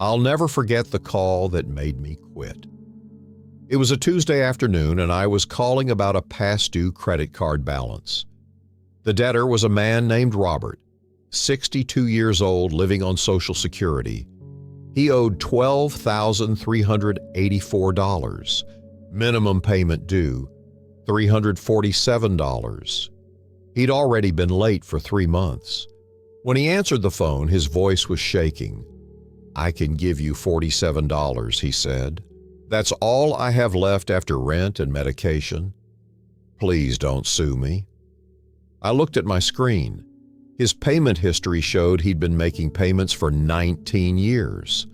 I'll never forget the call that made me quit. It was a Tuesday afternoon, and I was calling about a past due credit card balance. The debtor was a man named Robert, 62 years old, living on Social Security. He owed $12,384. Minimum payment due, $347. He'd already been late for 3 months. When he answered the phone, his voice was shaking. "I can give you $47, he said. "That's all I have left after rent and medication. Please don't sue me." I looked at my screen. His payment history showed he'd been making payments for 19 years.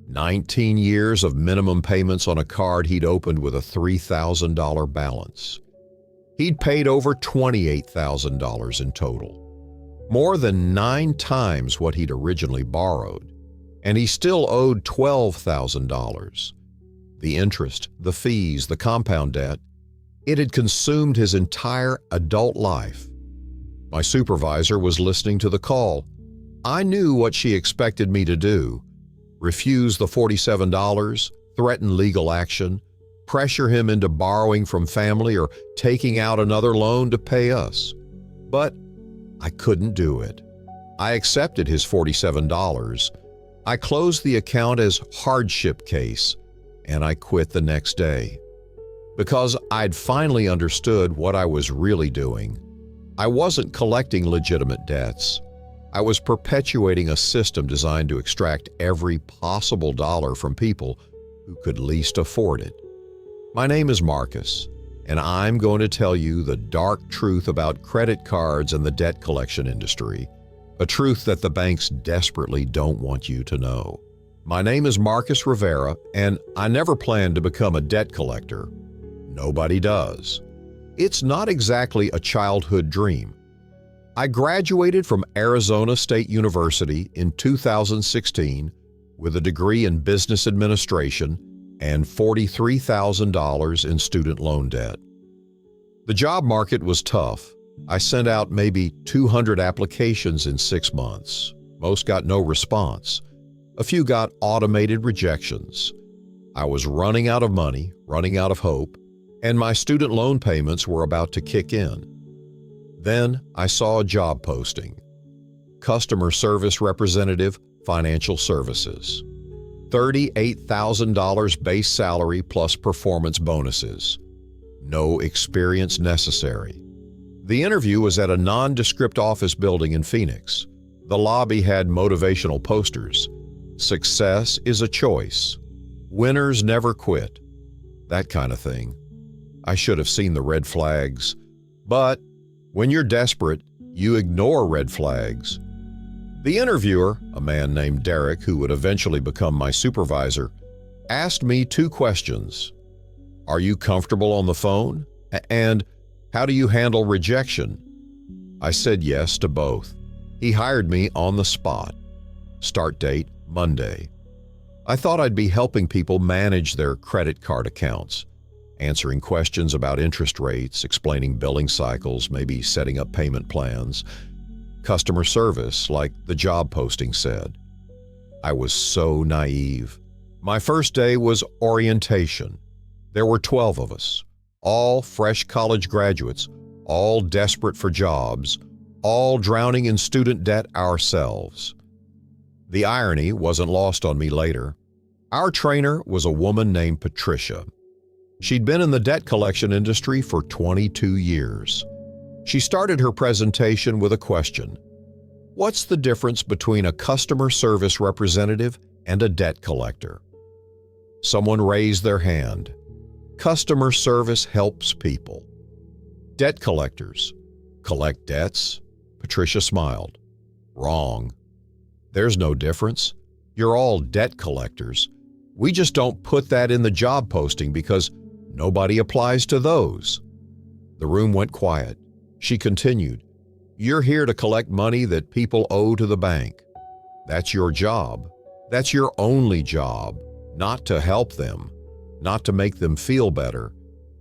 19 years of minimum payments on a card he'd opened with a $3,000 balance. He'd paid over $28,000 in total, more than 9 times what he'd originally borrowed, and he still owed $12,000. The interest, the fees, the compound debt, it had consumed his entire adult life. My supervisor was listening to the call. I knew what she expected me to do: refuse the $47, threaten legal action, pressure him into borrowing from family or taking out another loan to pay us. But I couldn't do it. I accepted his $47. I closed the account as hardship case, and I quit the next day. Because I'd finally understood what I was really doing. I wasn't collecting legitimate debts. I was perpetuating a system designed to extract every possible dollar from people who could least afford it. My name is Marcus, and I'm going to tell you the dark truth about credit cards and the debt collection industry, a truth that the banks desperately don't want you to know. My name is Marcus Rivera, and I never planned to become a debt collector. Nobody does. It's not exactly a childhood dream. I graduated from Arizona State University in 2016 with a degree in business administration and $43,000 in student loan debt. The job market was tough. I sent out maybe 200 applications in 6 months. Most got no response. A few got automated rejections. I was running out of money, running out of hope, and my student loan payments were about to kick in. Then I saw a job posting. Customer Service Representative, Financial Services. $38,000 base salary plus performance bonuses. No experience necessary. The interview was at a nondescript office building in Phoenix. The lobby had motivational posters. Success is a choice. Winners never quit. That kind of thing. I should have seen the red flags. But when you're desperate, you ignore red flags. The interviewer, a man named Derek, who would eventually become my supervisor, asked me 2 questions. Are you comfortable on the phone? And how do you handle rejection? I said yes to both. He hired me on the spot. Start date, Monday. I thought I'd be helping people manage their credit card accounts, answering questions about interest rates, explaining billing cycles, maybe setting up payment plans. Customer service, like the job posting said. I was so naive. My first day was orientation. There were 12 of us, all fresh college graduates, all desperate for jobs, all drowning in student debt ourselves. The irony wasn't lost on me later. Our trainer was a woman named Patricia. She'd been in the debt collection industry for 22 years. She started her presentation with a question. What's the difference between a customer service representative and a debt collector? Someone raised their hand. Customer service helps people. Debt collectors collect debts? Patricia smiled. Wrong. There's no difference. You're all debt collectors. We just don't put that in the job posting because nobody applies to those. The room went quiet. She continued, You're here to collect money that people owe to the bank. That's your job. That's your only job. Not to help them, not to make them feel better,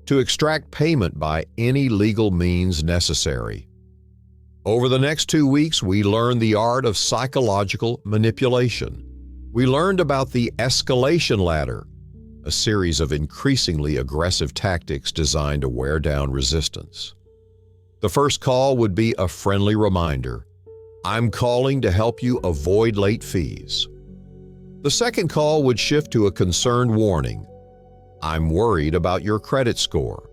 to extract payment by any legal means necessary. Over the next 2 weeks, we learned the art of psychological manipulation. We learned about the escalation ladder, a series of increasingly aggressive tactics designed to wear down resistance. The first call would be a friendly reminder, "I'm calling to help you avoid late fees." The second call would shift to a concerned warning, "I'm worried about your credit score."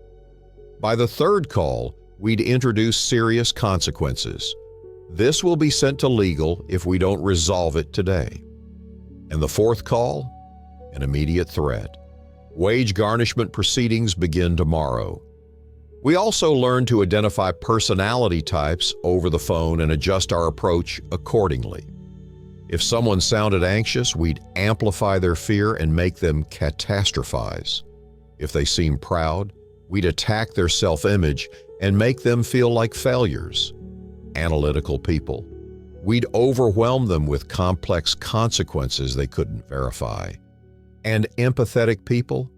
By the third call, we'd introduce serious consequences. "This will be sent to legal if we don't resolve it today." And the fourth call? An immediate threat. "Wage garnishment proceedings begin tomorrow." We also learned to identify personality types over the phone and adjust our approach accordingly. If someone sounded anxious, we'd amplify their fear and make them catastrophize. If they seemed proud, we'd attack their self-image and make them feel like failures. Analytical people, we'd overwhelm them with complex consequences they couldn't verify. And empathetic people,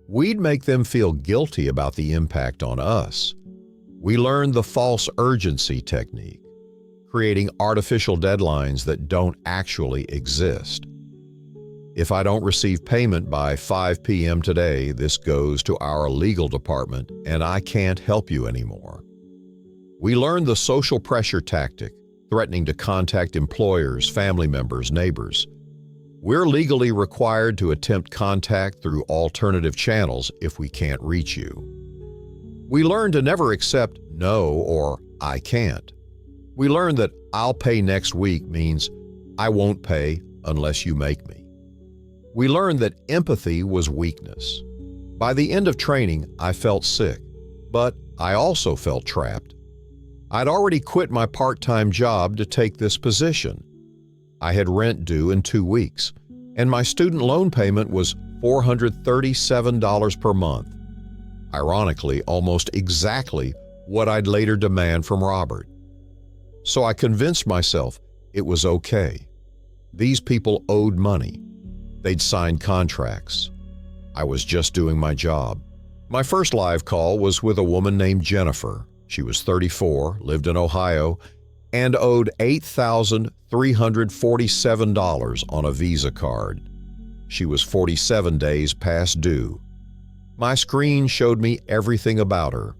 we'd make them feel guilty about the impact on us. We learned the false urgency technique, creating artificial deadlines that don't actually exist. "If I don't receive payment by 5 p.m. today, this goes to our legal department and I can't help you anymore." We learned the social pressure tactic, threatening to contact employers, family members, neighbors. We're legally required to attempt contact through alternative channels if we can't reach you. We learned to never accept no or I can't. We learned that "I'll pay next week" means "I won't pay unless you make me." We learned that empathy was weakness. By the end of training, I felt sick, but I also felt trapped. I'd already quit my part-time job to take this position. I had rent due in 2 weeks, and my student loan payment was $437 per month. Ironically, almost exactly what I'd later demand from Robert. So I convinced myself it was okay. These people owed money. They'd signed contracts. I was just doing my job. My first live call was with a woman named Jennifer. She was 34, lived in Ohio, and owed $8,347 on a Visa card. She was 47 days past due. My screen showed me everything about her: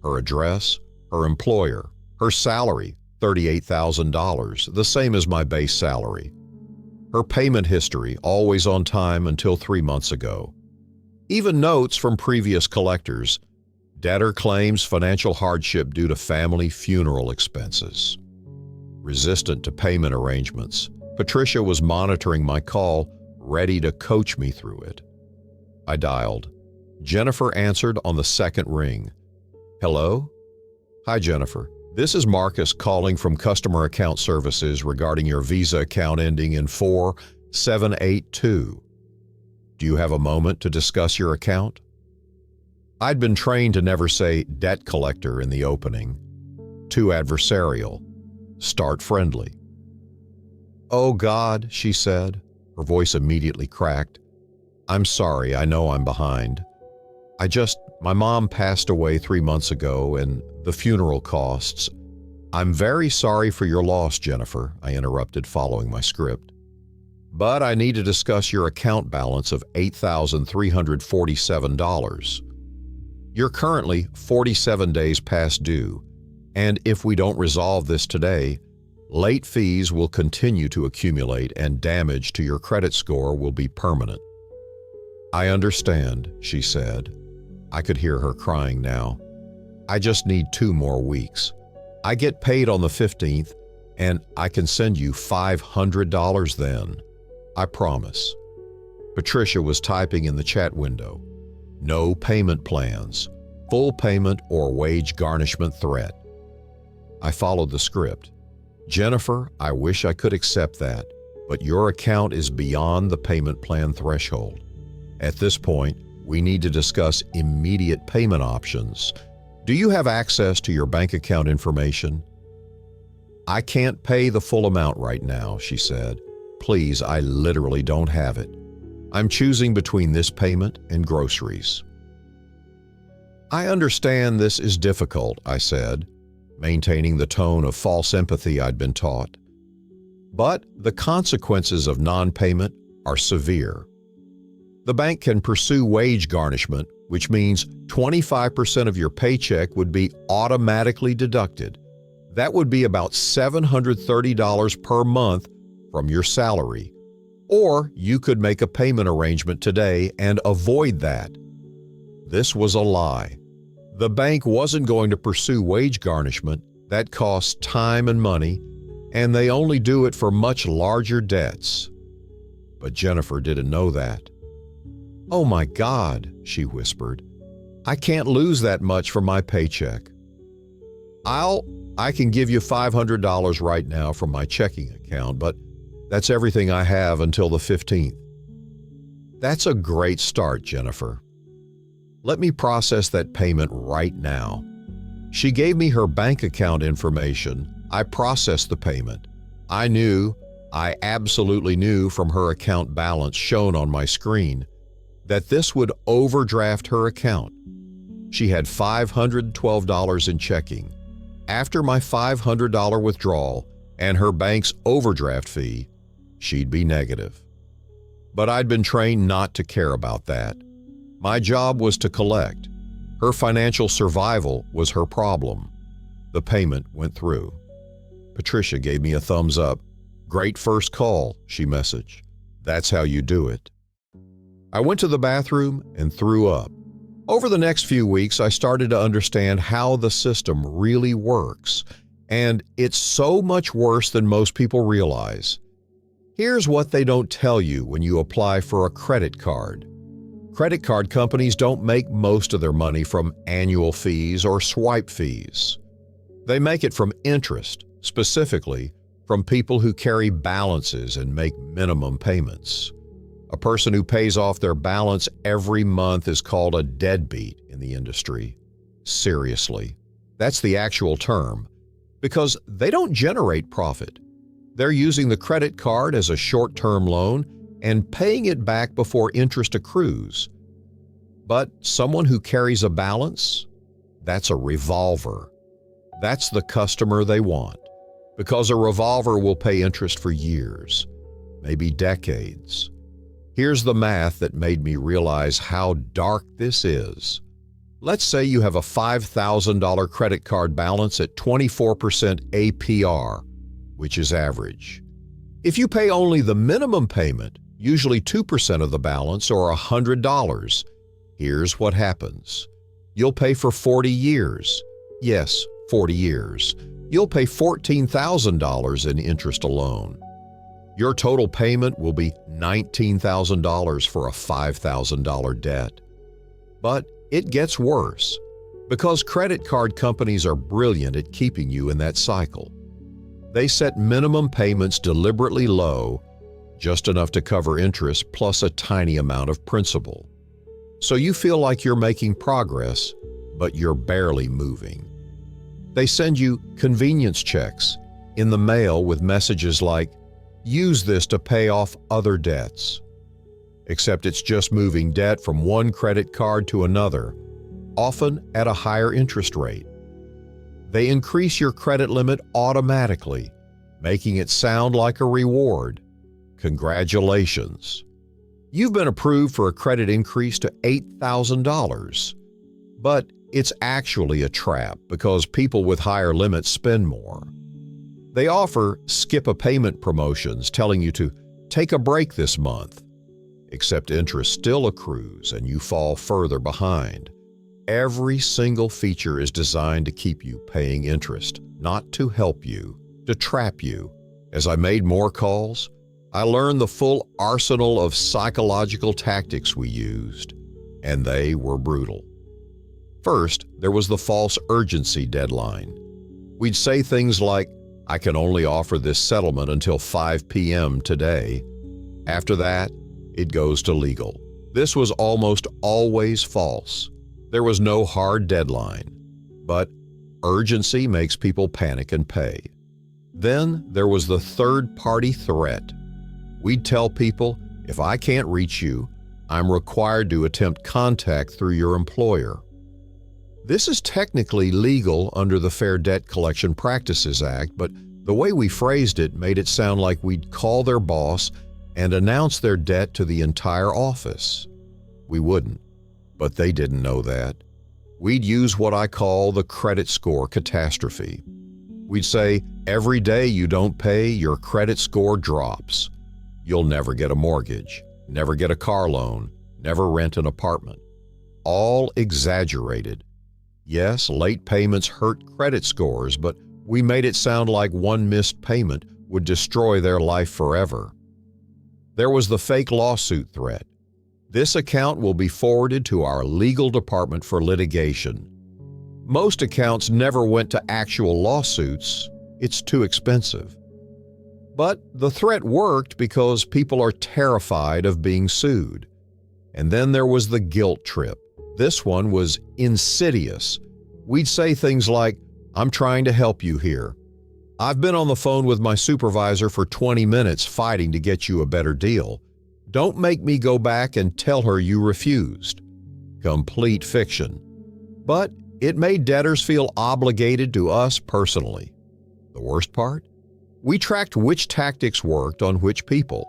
her address, her employer, her salary, $38,000, the same as my base salary. Her payment history, always on time until 3 months ago. Even notes from previous collectors. Debtor claims financial hardship due to family funeral expenses. Resistant to payment arrangements, Patricia was monitoring my call, ready to coach me through it. I dialed. Jennifer answered on the second ring. "Hello?" "Hi, Jennifer. This is Marcus calling from Customer Account Services regarding your Visa account ending in 4782. Do you have a moment to discuss your account?" I'd been trained to never say "debt collector" in the opening. Too adversarial. Start friendly. "Oh God," she said. Her voice immediately cracked. "I'm sorry, I know I'm behind. My mom passed away 3 months ago, and the funeral costs." "I'm very sorry for your loss, Jennifer," I interrupted, following my script. "But I need to discuss your account balance of $8,347. You're currently 47 days past due, and if we don't resolve this today, late fees will continue to accumulate and damage to your credit score will be permanent." "I understand," she said. I could hear her crying now. "I just need 2 more weeks. I get paid on the 15th, and I can send you $500 then. I promise." Patricia was typing in the chat window. "No payment plans. Full payment or wage garnishment threat." I followed the script. "Jennifer, I wish I could accept that, but your account is beyond the payment plan threshold. At this point, we need to discuss immediate payment options. Do you have access to your bank account information?" "I can't pay the full amount right now," she said. "Please, I literally don't have it. I'm choosing between this payment and groceries." "I understand this is difficult," I said, maintaining the tone of false empathy I'd been taught. but the consequences of non-payment are severe. The bank can pursue wage garnishment, which means 25% of your paycheck would be automatically deducted. That would be about $730 per month from your salary. Or you could make a payment arrangement today and avoid that. This was a lie. The bank wasn't going to pursue wage garnishment. That costs time and money, and they only do it for much larger debts. But Jennifer didn't know that. "Oh my God," she whispered. "I can't lose that much from my paycheck. I can give you $500 right now from my checking account, but that's everything I have until the 15th. "That's a great start, Jennifer. Let me process that payment right now." She gave me her bank account information. I processed the payment. I absolutely knew from her account balance shown on my screen that this would overdraft her account. She had $512 in checking. After my $500 withdrawal and her bank's overdraft fee, she'd be negative. But I'd been trained not to care about that. My job was to collect. Her financial survival was her problem. The payment went through. Patricia gave me a thumbs up. "Great first call," she messaged. "That's how you do it." I went to the bathroom and threw up. Over the next few weeks, I started to understand how the system really works, and it's so much worse than most people realize. Here's what they don't tell you when you apply for a credit card. Credit card companies don't make most of their money from annual fees or swipe fees. They make it from interest, specifically from people who carry balances and make minimum payments. A person who pays off their balance every month is called a deadbeat in the industry. Seriously, that's the actual term, because they don't generate profit. They're using the credit card as a short-term loan and paying it back before interest accrues. But someone who carries a balance, that's a revolver. That's the customer they want, because a revolver will pay interest for years, maybe decades. Here's the math that made me realize how dark this is. Let's say you have a $5,000 credit card balance at 24% APR, which is average. If you pay only the minimum payment, usually 2% of the balance or $100, here's what happens. You'll pay for 40 years. Yes, 40 years. You'll pay $14,000 in interest alone. Your total payment will be $19,000 for a $5,000 debt. But it gets worse, because credit card companies are brilliant at keeping you in that cycle. They set minimum payments deliberately low, just enough to cover interest plus a tiny amount of principal. So you feel like you're making progress, but you're barely moving. They send you convenience checks in the mail with messages like, "Use this to pay off other debts." Except it's just moving debt from one credit card to another, often at a higher interest rate. They increase your credit limit automatically, making it sound like a reward. Congratulations. You've been approved for a credit increase to $8,000. But it's actually a trap because people with higher limits spend more. They offer skip-a-payment promotions telling you to take a break this month, except interest still accrues and you fall further behind. Every single feature is designed to keep you paying interest, not to help you, to trap you. As I made more calls, I learned the full arsenal of psychological tactics we used, and they were brutal. First, there was the false urgency deadline. We'd say things like, "I can only offer this settlement until 5 p.m. today." After that, it goes to legal. This was almost always false. There was no hard deadline, but urgency makes people panic and pay. Then there was the third-party threat. We'd tell people, "If I can't reach you, I'm required to attempt contact through your employer." This is technically legal under the Fair Debt Collection Practices Act, but The way we phrased it made it sound like we'd call their boss and announce their debt to the entire office. We wouldn't, but they didn't know that. We'd use what I call the credit score catastrophe. We'd say, every day you don't pay, your credit score drops. You'll never get a mortgage, never get a car loan, never rent an apartment. All exaggerated. Yes, late payments hurt credit scores, but we made it sound like one missed payment would destroy their life forever. There was the fake lawsuit threat. This account will be forwarded to our legal department for litigation. Most accounts never went to actual lawsuits. It's too expensive. But the threat worked because people are terrified of being sued. And then there was the guilt trip. This one was insidious. We'd say things like, "I'm trying to help you here. I've been on the phone with my supervisor for 20 minutes fighting to get you a better deal. Don't make me go back and tell her you refused." Complete fiction. But it made debtors feel obligated to us personally. The worst part? We tracked which tactics worked on which people.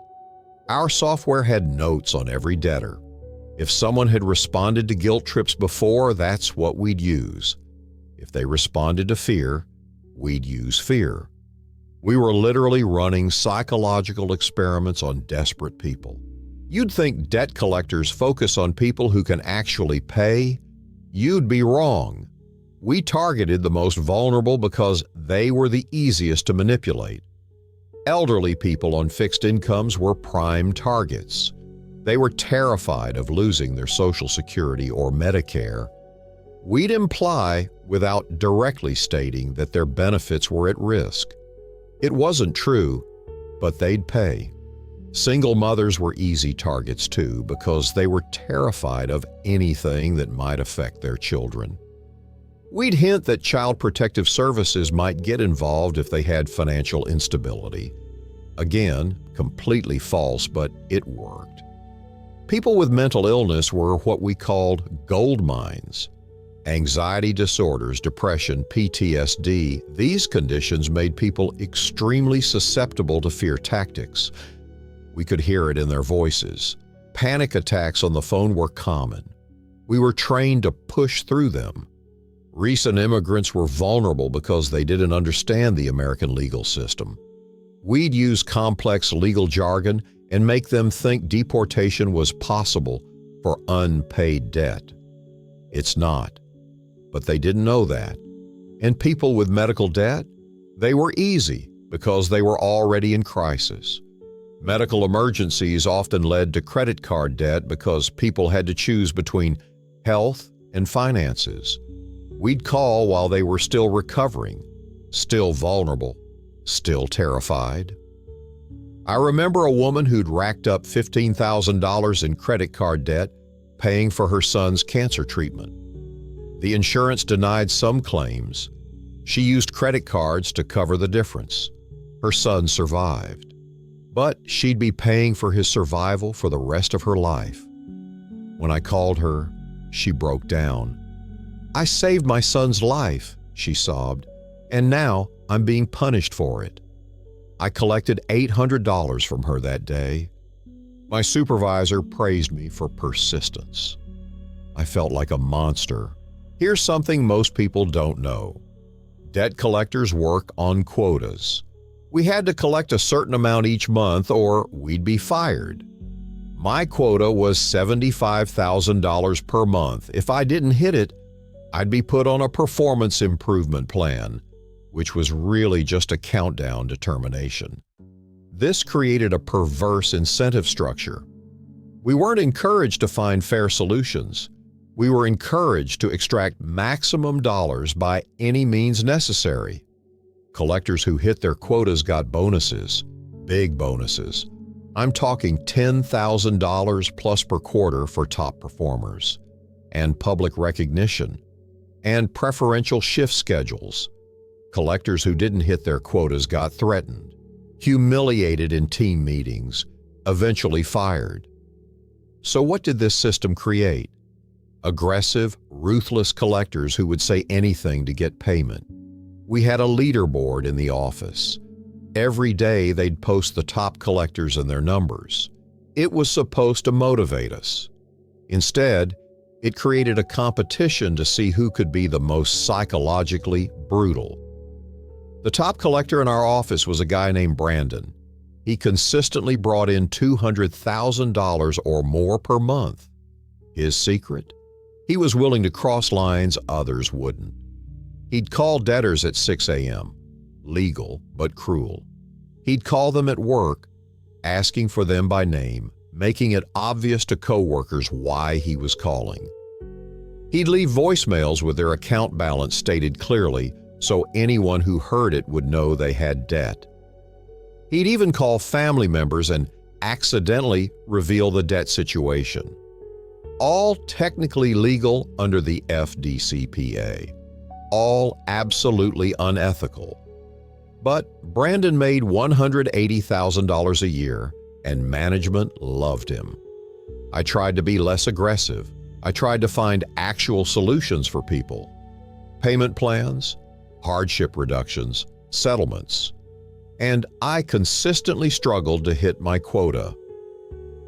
Our software had notes on every debtor. If someone had responded to guilt trips before, that's what we'd use. If they responded to fear, we'd use fear. We were literally running psychological experiments on desperate people. You'd think debt collectors focus on people who can actually pay. You'd be wrong. We targeted the most vulnerable because they were the easiest to manipulate. Elderly people on fixed incomes were prime targets. They were terrified of losing their Social Security or Medicare. We'd imply, without directly stating, that their benefits were at risk. It wasn't true, but they'd pay. Single mothers were easy targets too, because they were terrified of anything that might affect their children. We'd hint that Child Protective Services might get involved if they had financial instability. Again, completely false, but it worked. People with mental illness were what we called gold mines. Anxiety disorders, depression, PTSD, these conditions made people extremely susceptible to fear tactics. We could hear it in their voices. Panic attacks on the phone were common. We were trained to push through them. Recent immigrants were vulnerable because they didn't understand the American legal system. We'd use complex legal jargon and make them think deportation was possible for unpaid debt. It's not. But they didn't know that. And people with medical debt, they were easy because they were already in crisis. Medical emergencies often led to credit card debt because people had to choose between health and finances. We'd call while they were still recovering, still vulnerable, still terrified. I remember a woman who'd racked up $15,000 in credit card debt paying for her son's cancer treatment. The insurance denied some claims. She used credit cards to cover the difference. Her son survived. But she'd be paying for his survival for the rest of her life. When I called her, she broke down. "I saved my son's life," she sobbed, "and now I'm being punished for it." I collected $800 from her that day. My supervisor praised me for persistence. I felt like a monster. Here's something most people don't know. Debt collectors work on quotas. We had to collect a certain amount each month or we'd be fired. My quota was $75,000 per month. If I didn't hit it, I'd be put on a performance improvement plan, which was really just a countdown to termination. This created a perverse incentive structure. We weren't encouraged to find fair solutions. We were encouraged to extract maximum dollars by any means necessary. Collectors who hit their quotas got bonuses, big bonuses. I'm talking $10,000 plus per quarter for top performers, and public recognition, and preferential shift schedules. Collectors who didn't hit their quotas got threatened, humiliated in team meetings, eventually fired. So what did this system create? Aggressive, ruthless collectors who would say anything to get payment. We had a leaderboard in the office. every day they'd post the top collectors and their numbers. It was supposed to motivate us. Instead, it created a competition to see who could be the most psychologically brutal. The top collector in our office was a guy named Brandon. He consistently brought in $200,000 or more per month. His secret? He was willing to cross lines others wouldn't. He'd call debtors at 6 a.m., legal but cruel. He'd call them at work, asking for them by name, making it obvious to coworkers why he was calling. He'd leave voicemails with their account balance stated clearly so anyone who heard it would know they had debt. He'd even call family members and accidentally reveal the debt situation. All technically legal under the FDCPA. All absolutely unethical. But Brandon made $180,000 a year, and management loved him. I tried to be less aggressive. I tried to find actual solutions for people. Payment plans, hardship reductions, settlements. And I consistently struggled to hit my quota.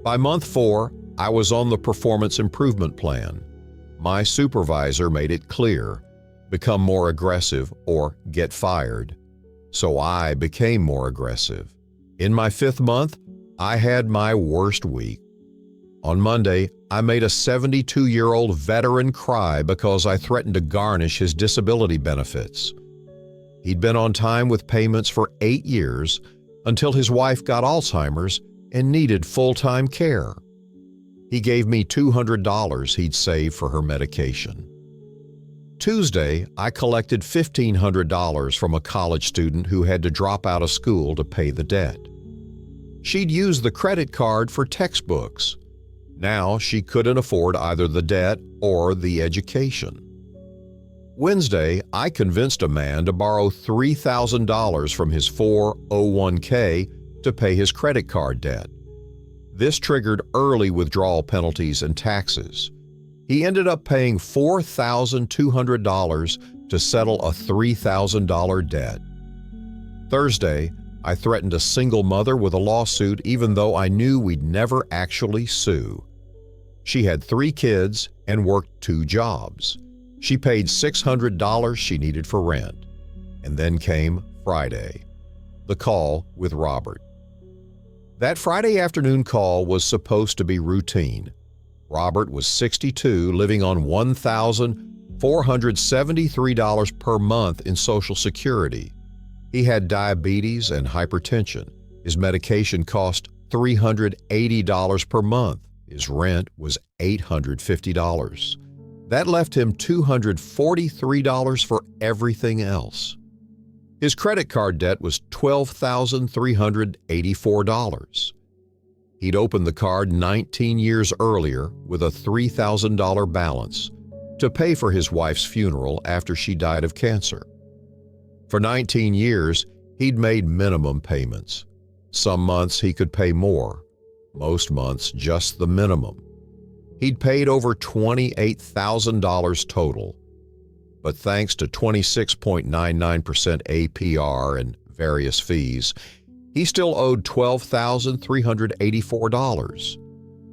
By month 4, I was on the performance improvement plan. My supervisor made it clear, become more aggressive or get fired. So I became more aggressive. In my 5th month, I had my worst week. On Monday, I made a 72-year-old veteran cry because I threatened to garnish his disability benefits. He'd been on time with payments for 8 years until his wife got Alzheimer's and needed full-time care. He gave me $200 he'd saved for her medication. Tuesday, I collected $1,500 from a college student who had to drop out of school to pay the debt. She'd used the credit card for textbooks. Now she couldn't afford either the debt or the education. Wednesday, I convinced a man to borrow $3,000 from his 401k to pay his credit card debt. This triggered early withdrawal penalties and taxes. He ended up paying $4,200 to settle a $3,000 debt. Thursday, I threatened a single mother with a lawsuit even though I knew we'd never actually sue. She had 3 kids and worked 2 jobs. She paid $600 she needed for rent. And then came Friday, the call with Robert. That Friday afternoon call was supposed to be routine. Robert was 62, living on $1,473 per month in Social Security. He had diabetes and hypertension. His medication cost $380 per month. His rent was $850. That left him $243 for everything else. His credit card debt was $12,384. He'd opened the card 19 years earlier with a $3,000 balance to pay for his wife's funeral after she died of cancer. For 19 years, he'd made minimum payments. Some months he could pay more, most months just the minimum. He'd paid over $28,000 total. But thanks to 26.99% APR and various fees, he still owed $12,384.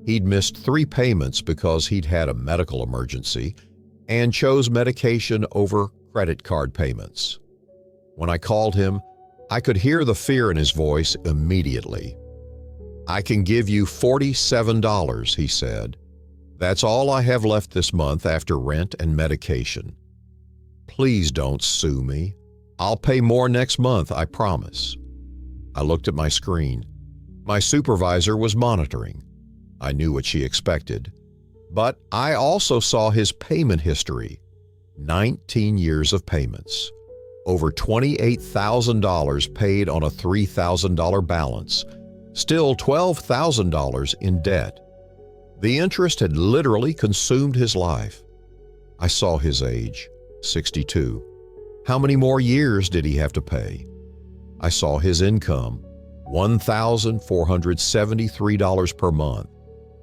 He'd missed 3 payments because he'd had a medical emergency and chose medication over credit card payments. When I called him, I could hear the fear in his voice immediately. "I can give you $47, he said. "That's all I have left this month after rent and medication. Please don't sue me. I'll pay more next month, I promise." I looked at my screen. My supervisor was monitoring. I knew what she expected. But I also saw his payment history. 19 years of payments. Over $28,000 paid on a $3,000 balance. Still $12,000 in debt. The interest had literally consumed his life. I saw his age, 62. How many more years did he have to pay? I saw his income, $1,473 per month.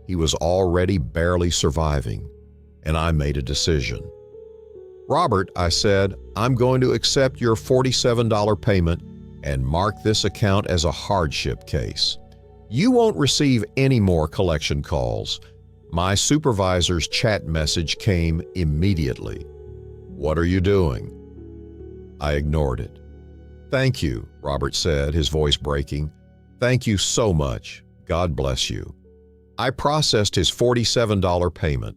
He was already barely surviving, and I made a decision. "Robert," I said, "I'm going to accept your $47 payment and mark this account as a hardship case. You won't receive any more collection calls. My supervisor's chat message came immediately. What are you doing? I ignored it. Thank you, Robert said, his voice breaking. Thank you so much. God bless you. I processed his $47 payment.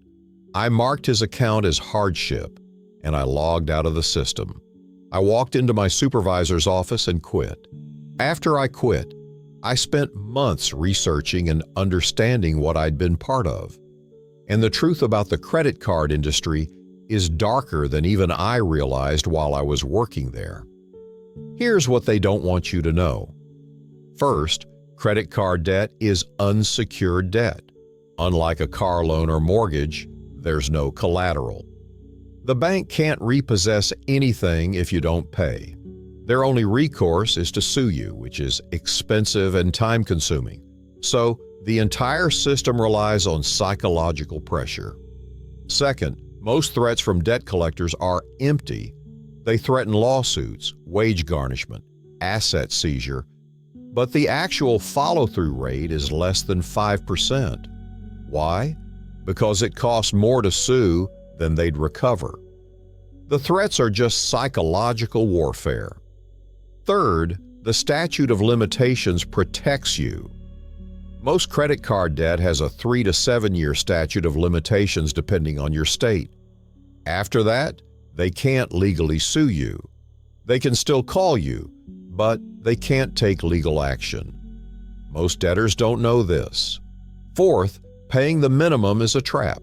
I marked his account as hardship, and I logged out of the system. I walked into my supervisor's office and quit. After I quit, I spent months researching and understanding what I'd been part of. And the truth about the credit card industry is darker than even I realized while I was working there. Here's what they don't want you to know. First, credit card debt is unsecured debt. Unlike a car loan or mortgage, there's no collateral. The bank can't repossess anything if you don't pay. Their only recourse is to sue you, which is expensive and time-consuming. So, the entire system relies on psychological pressure. Second, most threats from debt collectors are empty. They threaten lawsuits, wage garnishment, asset seizure, but the actual follow-through rate is less than 5%. Why? Because it costs more to sue than they'd recover. The threats are just psychological warfare. Third, the statute of limitations protects you. Most credit card debt has a 3 to 7 year statute of limitations depending on your state. After that, they can't legally sue you. They can still call you, but they can't take legal action. Most debtors don't know this. Fourth, paying the minimum is a trap.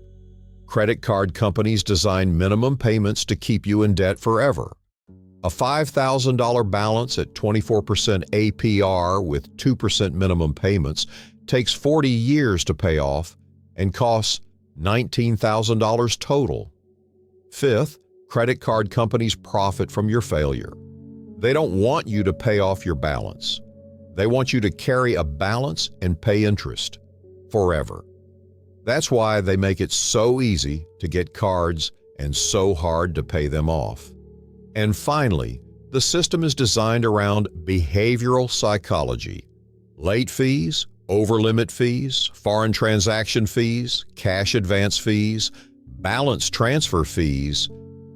Credit card companies design minimum payments to keep you in debt forever. A $5,000 balance at 24% APR with 2% minimum payments takes 40 years to pay off and costs $19,000 total. Fifth, credit card companies profit from your failure. They don't want you to pay off your balance. They want you to carry a balance and pay interest forever. That's why they make it so easy to get cards and so hard to pay them off. And finally, the system is designed around behavioral psychology. Late fees, over-limit fees, foreign transaction fees, cash advance fees, balance transfer fees.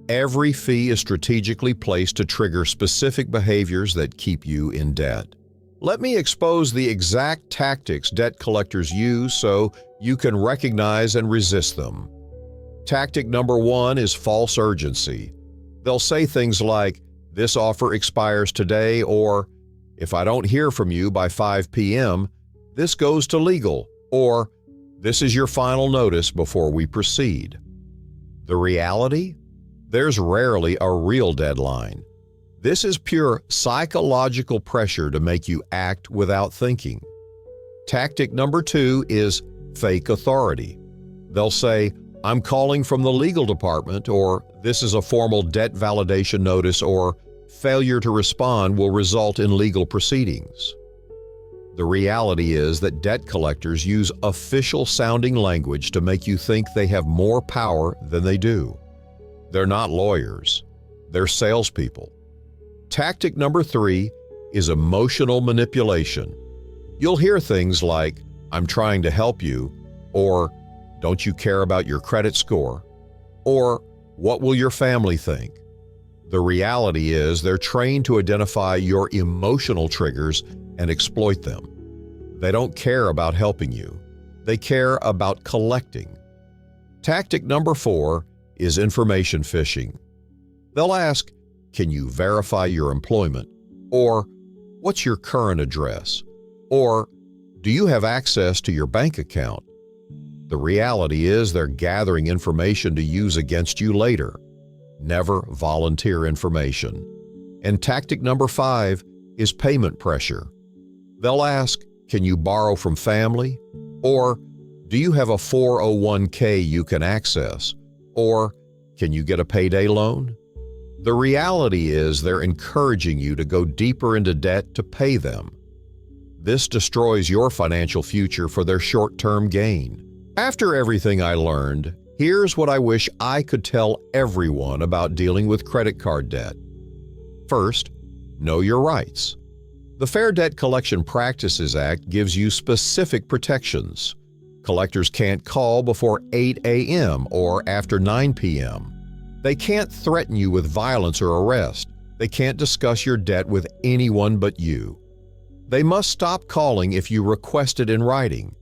Every fee is strategically placed to trigger specific behaviors that keep you in debt. Let me expose the exact tactics debt collectors use so you can recognize and resist them. Tactic number 1 is false urgency. They'll say things like, "This offer expires today," or "If I don't hear from you by 5 p.m., this goes to legal," or "This is your final notice before we proceed." The reality? There's rarely a real deadline. This is pure psychological pressure to make you act without thinking. Tactic number 2 is fake authority. They'll say, "I'm calling from the legal department," or "This is a formal debt validation notice," or "Failure to respond will result in legal proceedings." The reality is that debt collectors use official-sounding language to make you think they have more power than they do. They're not lawyers. They're salespeople. Tactic number 3 is emotional manipulation. You'll hear things like, "I'm trying to help you," or "Don't you care about your credit score?" or "What will your family think?" The reality is they're trained to identify your emotional triggers and exploit them. They don't care about helping you. They care about collecting. Tactic number 4 is information phishing. They'll ask, "Can you verify your employment?" or "What's your current address?" or "Do you have access to your bank account?" The reality is they're gathering information to use against you later. Never volunteer information. And tactic number 5 is payment pressure. They'll ask, "Can you borrow from family?" or "Do you have a 401k you can access?" or "Can you get a payday loan?" The reality is they're encouraging you to go deeper into debt to pay them. This destroys your financial future for their short-term gain. After everything I learned, here's what I wish I could tell everyone about dealing with credit card debt. First, know your rights. The Fair Debt Collection Practices Act gives you specific protections. Collectors can't call before 8 a.m. or after 9 p.m. They can't threaten you with violence or arrest. They can't discuss your debt with anyone but you. They must stop calling if you request it in writing.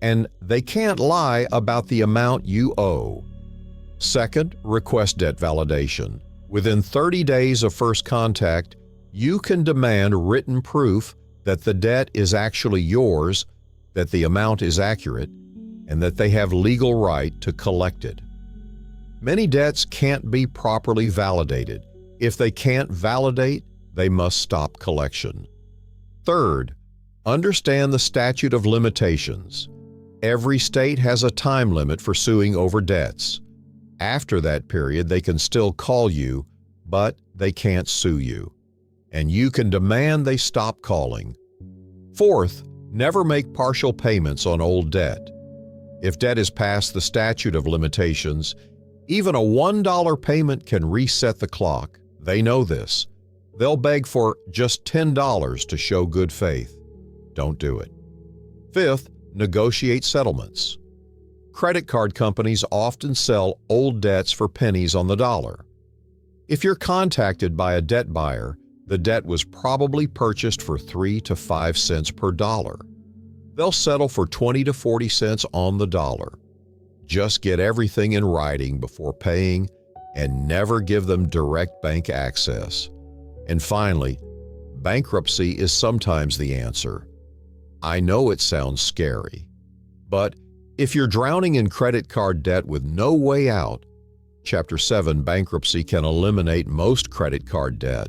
And they can't lie about the amount you owe. Second, request debt validation. Within 30 days of first contact, you can demand written proof that the debt is actually yours, that the amount is accurate, and that they have legal right to collect it. Many debts can't be properly validated. If they can't validate, they must stop collection. Third, understand the statute of limitations. Every state has a time limit for suing over debts. After that period, they can still call you, but they can't sue you. And you can demand they stop calling. Fourth, never make partial payments on old debt. If debt is past the statute of limitations, even a $1 payment can reset the clock. They know this. They'll beg for just $10 to show good faith. Don't do it. Fifth, negotiate settlements. Credit card companies often sell old debts for pennies on the dollar. If you're contacted by a debt buyer, the debt was probably purchased for 3 to 5 cents per dollar. They'll settle for 20 to 40 cents on the dollar. Just get everything in writing before paying and never give them direct bank access. And finally, bankruptcy is sometimes the answer. I know it sounds scary, but if you're drowning in credit card debt with no way out, Chapter 7 bankruptcy can eliminate most credit card debt.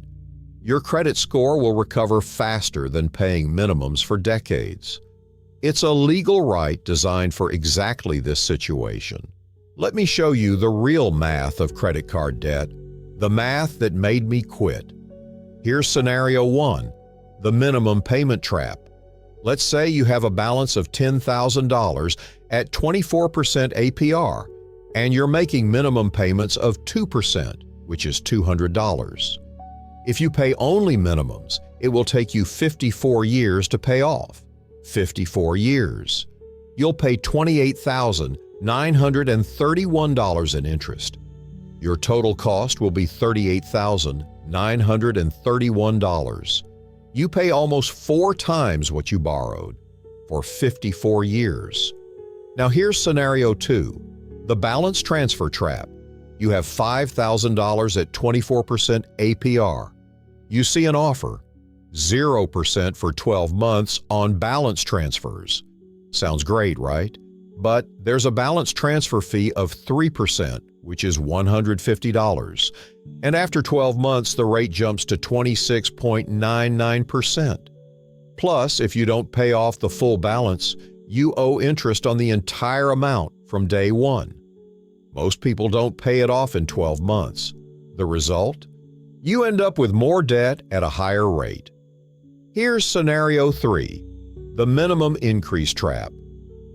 Your credit score will recover faster than paying minimums for decades. It's a legal right designed for exactly this situation. Let me show you the real math of credit card debt, the math that made me quit. Here's scenario 1, the minimum payment trap. Let's say you have a balance of $10,000 at 24% APR, and you're making minimum payments of 2%, which is $200. If you pay only minimums, it will take you 54 years to pay off. 54 years. You'll pay $28,931 in interest. Your total cost will be $38,931. You pay almost 4 times what you borrowed for 54 years. Now here's scenario 2, the balance transfer trap. You have $5,000 at 24% APR. You see an offer, 0% for 12 months on balance transfers. Sounds great, right? But there's a balance transfer fee of 3%, which is $150. And after 12 months, the rate jumps to 26.99%. Plus, if you don't pay off the full balance, you owe interest on the entire amount from day one. Most people don't pay it off in 12 months. The result? You end up with more debt at a higher rate. Here's scenario 3, the minimum increase trap.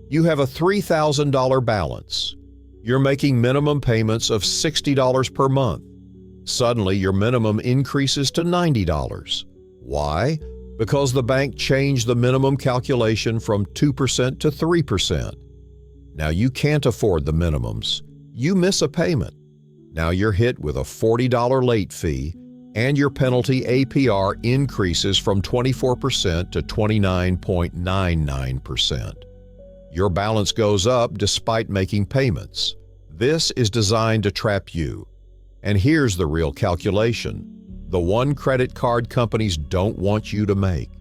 You have a $3,000 balance. You're making minimum payments of $60 per month. Suddenly, your minimum increases to $90. Why? Because the bank changed the minimum calculation from 2% to 3%. Now you can't afford the minimums. You miss a payment. Now you're hit with a $40 late fee, and your penalty APR increases from 24% to 29.99%. Your balance goes up despite making payments. This is designed to trap you. And here's the real calculation, the one credit card companies don't want you to make.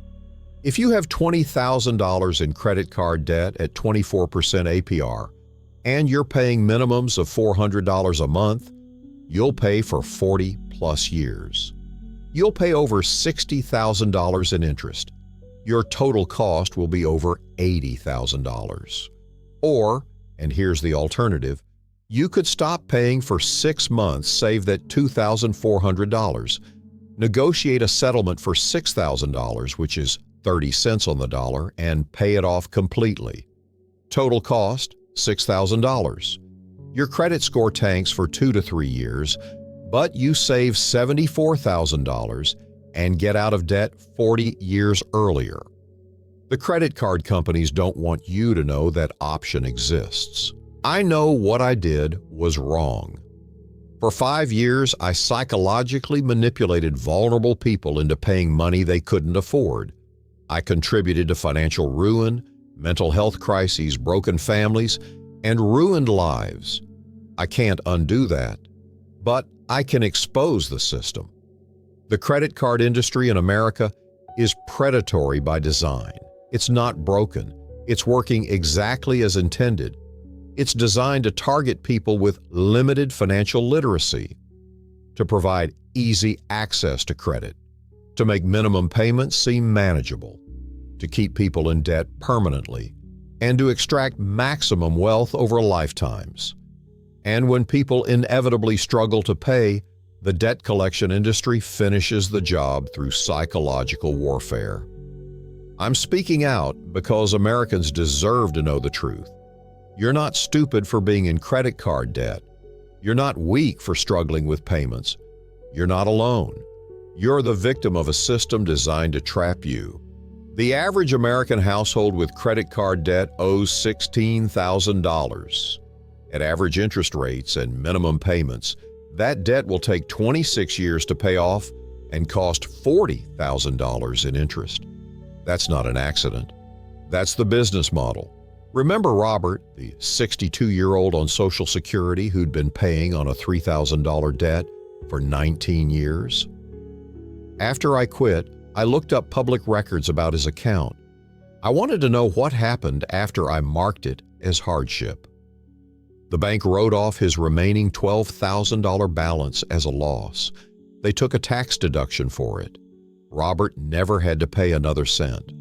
If you have $20,000 in credit card debt at 24% APR, and you're paying minimums of $400 a month, you'll pay for 40 plus years. You'll pay over $60,000 in interest. Your total cost will be over $80,000. Or, and here's the alternative, you could stop paying for 6 months, save that $2,400, negotiate a settlement for $6,000, which is 30 cents on the dollar, and pay it off completely. Total cost, $6,000. Your credit score tanks for 2 to 3 years, but you save $74,000 and get out of debt 40 years earlier. The credit card companies don't want you to know that option exists. I know what I did was wrong. For 5 years, I psychologically manipulated vulnerable people into paying money they couldn't afford. I contributed to financial ruin, mental health crises, broken families, and ruined lives. I can't undo that, but I can expose the system. The credit card industry in America is predatory by design. It's not broken. It's working exactly as intended. It's designed to target people with limited financial literacy, to provide easy access to credit, to make minimum payments seem manageable, to keep people in debt permanently, and to extract maximum wealth over lifetimes. And when people inevitably struggle to pay, the debt collection industry finishes the job through psychological warfare. I'm speaking out because Americans deserve to know the truth. You're not stupid for being in credit card debt. You're not weak for struggling with payments. You're not alone. You're the victim of a system designed to trap you. The average American household with credit card debt owes $16,000. At average interest rates and minimum payments, that debt will take 26 years to pay off and cost $40,000 in interest. That's not an accident. That's the business model. Remember Robert, the 62-year-old on Social Security who'd been paying on a $3,000 debt for 19 years? After I quit, I looked up public records about his account. I wanted to know what happened after I marked it as hardship. The bank wrote off his remaining $12,000 balance as a loss. They took a tax deduction for it. Robert never had to pay another cent.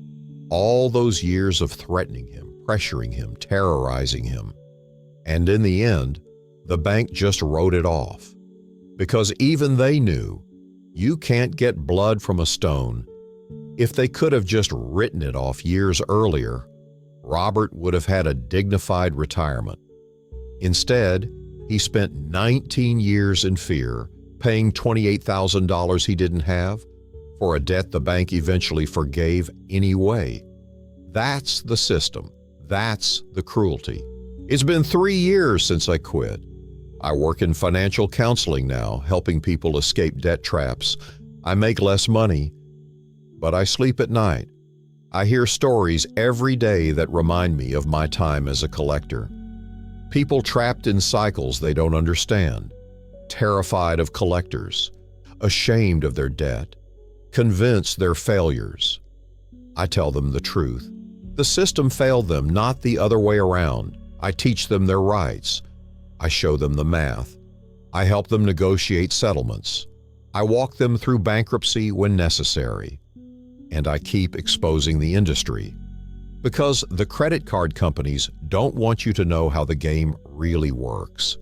All those years of threatening him, pressuring him, terrorizing him. And in the end, the bank just wrote it off. Because even they knew you can't get blood from a stone. If they could have just written it off years earlier, Robert would have had a dignified retirement. Instead, he spent 19 years in fear, paying $28,000 he didn't have for a debt the bank eventually forgave anyway. That's the system. That's the cruelty. It's been 3 years since I quit. I work in financial counseling now, helping people escape debt traps. I make less money, but I sleep at night. I hear stories every day that remind me of my time as a collector. People trapped in cycles they don't understand, terrified of collectors, ashamed of their debt, convinced they're failures. I tell them the truth. The system failed them, not the other way around. I teach them their rights. I show them the math. I help them negotiate settlements. I walk them through bankruptcy when necessary. And I keep exposing the industry. Because the credit card companies don't want you to know how the game really works.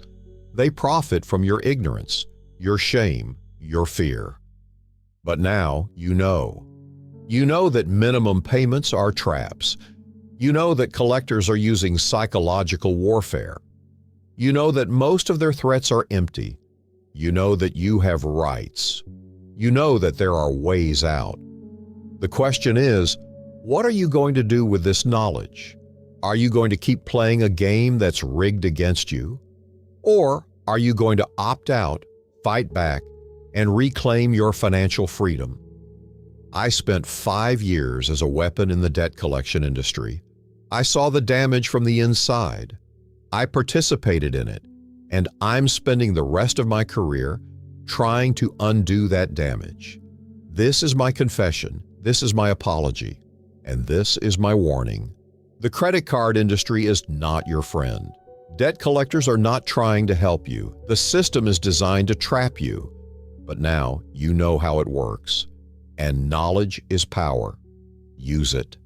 They profit from your ignorance, your shame, your fear. But now you know. You know that minimum payments are traps. You know that collectors are using psychological warfare. You know that most of their threats are empty. You know that you have rights. You know that there are ways out. The question is, what are you going to do with this knowledge? Are you going to keep playing a game that's rigged against you? Or are you going to opt out, fight back, and reclaim your financial freedom? I spent 5 years as a weapon in the debt collection industry. I saw the damage from the inside. I participated in it, and I'm spending the rest of my career trying to undo that damage. This is my confession. This is my apology. And this is my warning. The credit card industry is not your friend. Debt collectors are not trying to help you. The system is designed to trap you. But now you know how it works. And knowledge is power. Use it.